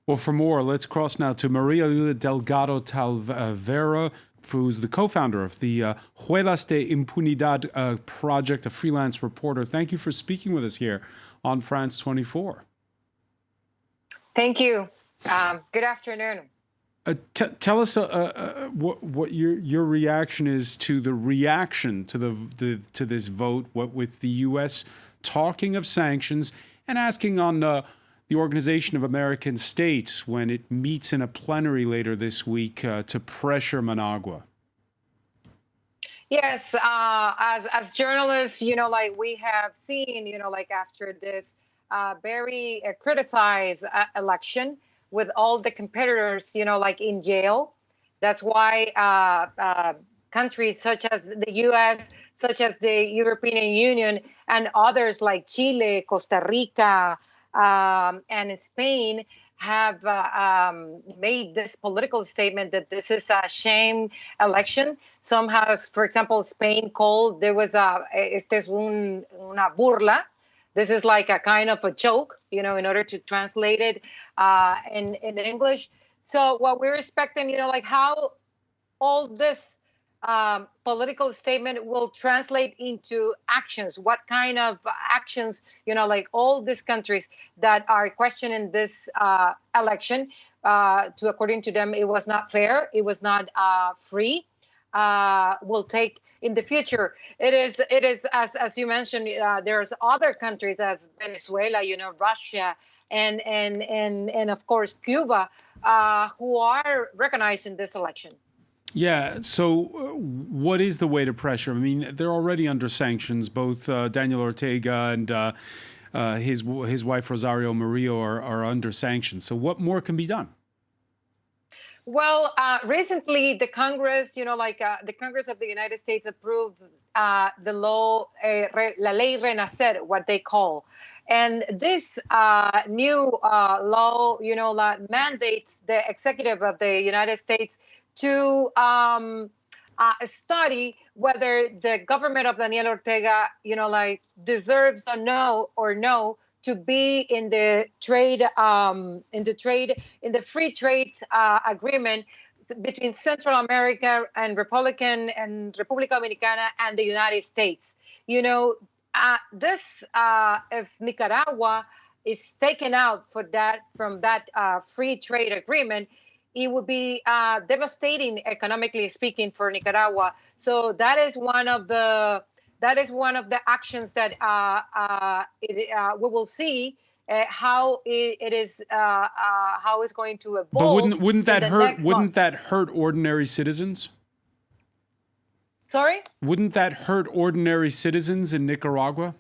Well, for more, let's cross now to Lilly Delgado Talvera, who's the co-founder of the Huellas de Impunidad project, a freelance reporter. Thank you for speaking with us here on France 24. Thank you. Good afternoon. Tell us what your reaction is to the reaction to to this vote. What with the U.S. talking of sanctions and asking on the Organization of American States when it meets in a plenary later this week to pressure Managua. Yes, as journalists, like we have seen, like after this very criticized election with all the competitors, like in jail. That's why countries such as the U.S., such as the European Union, and others like Chile, Costa Rica, and Spain have made this political statement that this is a shame election. Some have, for example, Spain called there was esta es una burla. This is like a kind of a joke, in order to translate it in English. So what we're expecting, like how all this political statement will translate into actions. What kind of actions, like all these countries that are questioning this election, according to them, it was not fair, it was not free, will take in the future. It is as you mentioned, there's other countries as Venezuela, Russia, and of course Cuba, who are recognized in this election. Yeah. So, what is the way to pressure? I mean, they're already under sanctions. Both Daniel Ortega and his wife Rosario Murillo are under sanctions. So, what more can be done? Well, recently the Congress, the Congress of the United States approved the law, La Ley Renacer, what they call, and this new law, mandates the executive of the United States to study whether the government of Daniel Ortega, deserves or no to be in the free trade agreement between Central America and Republican and República Dominicana and the United States. If Nicaragua is taken out from that free trade agreement, it would be devastating economically speaking for Nicaragua. So that is one of the actions that we will see how it is how it's going to evolve. But wouldn't that hurt ordinary citizens? Sorry? Wouldn't that hurt ordinary citizens in Nicaragua?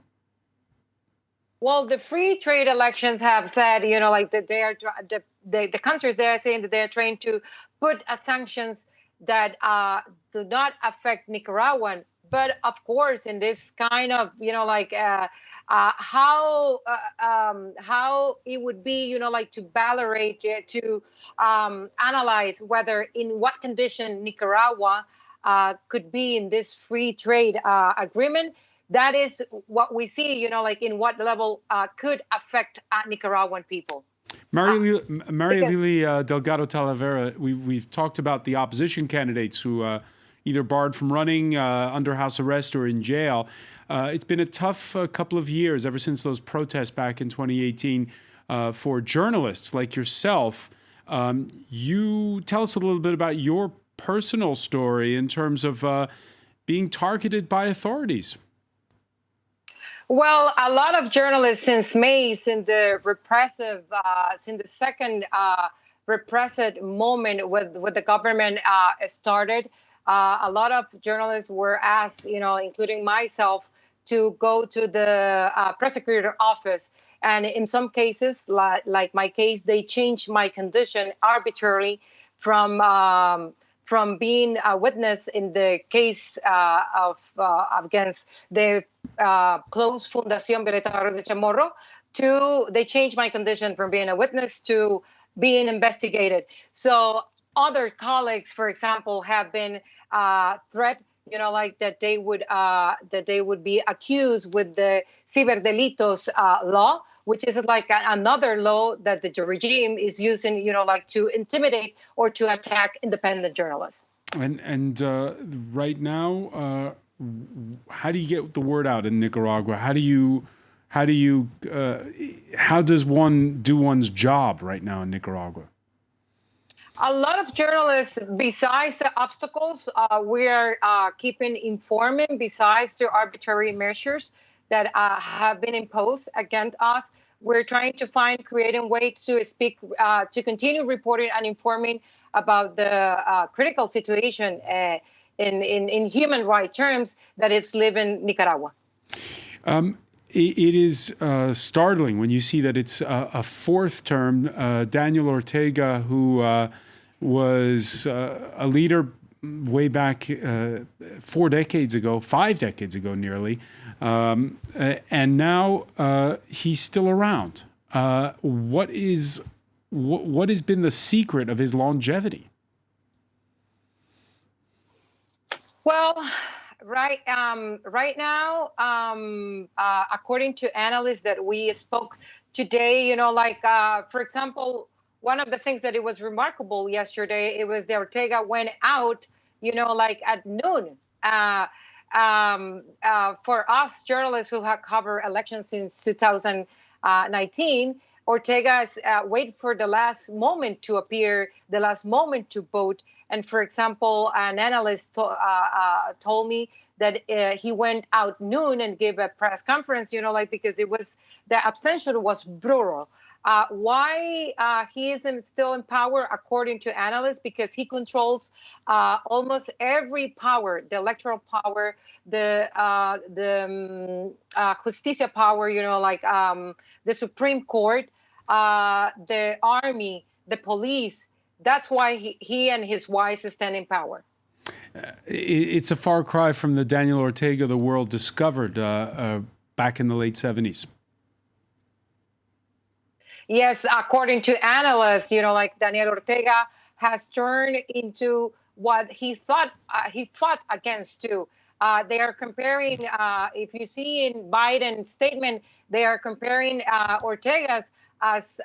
Well, the free trade elections have said, that they are the countries, they are saying that they are trying to put sanctions that do not affect Nicaraguan. But of course, in this kind of, how it would be, to validate, to analyze whether in what condition Nicaragua could be in this free trade agreement. That is what we see, in what level could affect Nicaraguan people. Maria Lilly Delgado Talavera, we've talked about the opposition candidates who either barred from running, under house arrest, or in jail. It's been a tough couple of years ever since those protests back in 2018 for journalists like yourself. You tell us a little bit about your personal story in terms of being targeted by authorities. Well, a lot of journalists since May, since the second repressive moment with the government started, a lot of journalists were asked, including myself, to go to the prosecutor office. And in some cases, like my case, they changed my condition arbitrarily from being a witness in the case against the closed Fundación Violeta Barros de Chamorro to they changed my condition from being a witness to being investigated. So other colleagues, for example, have been threatened like that they would be accused with the ciberdelitos law, which is like another law that the regime is using, like to intimidate or to attack independent journalists. And right now, how do you get the word out in Nicaragua? How does one do one's job right now in Nicaragua? A lot of journalists, besides the obstacles, we're keeping informing besides the arbitrary measures that have been imposed against us. We're trying to find creative ways to speak, to continue reporting and informing about the critical situation in human rights terms that is living Nicaragua. It is startling when you see that it's a fourth term. Daniel Ortega, who was a leader way back 5 decades ago nearly, and now he's still around. What has been the secret of his longevity? Well, right now, according to analysts that we spoke today, for example, one of the things that it was remarkable yesterday, it was that Ortega went out, at noon. For us journalists who have covered elections since 2019, Ortega wait for the last moment to appear, the last moment to vote. And for example, an analyst told me that he went out noon and gave a press conference, because the abstention was brutal. Why he isn't still in power, according to analysts, because he controls almost every power, the electoral power, the justicia power, the Supreme Court, the army, the police. That's why he and his wife stand in power. It's a far cry from the Daniel Ortega the world discovered back in the late 70s. Yes, according to analysts, Daniel Ortega has turned into what he thought he fought against too. They are comparing, if you see in Biden's statement, they are comparing Ortega's as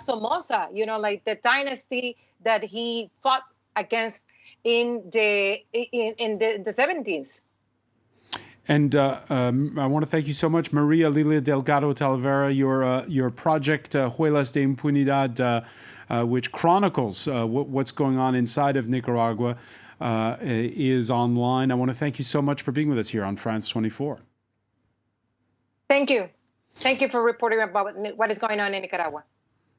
Somoza, the dynasty that he fought against in the 70s. And I want to thank you so much, Maria Lilly Delgado Talavera. Your project, Huellas de Impunidad, which chronicles what's going on inside of Nicaragua, is online. I want to thank you so much for being with us here on France 24. Thank you. Thank you for reporting about what is going on in Nicaragua.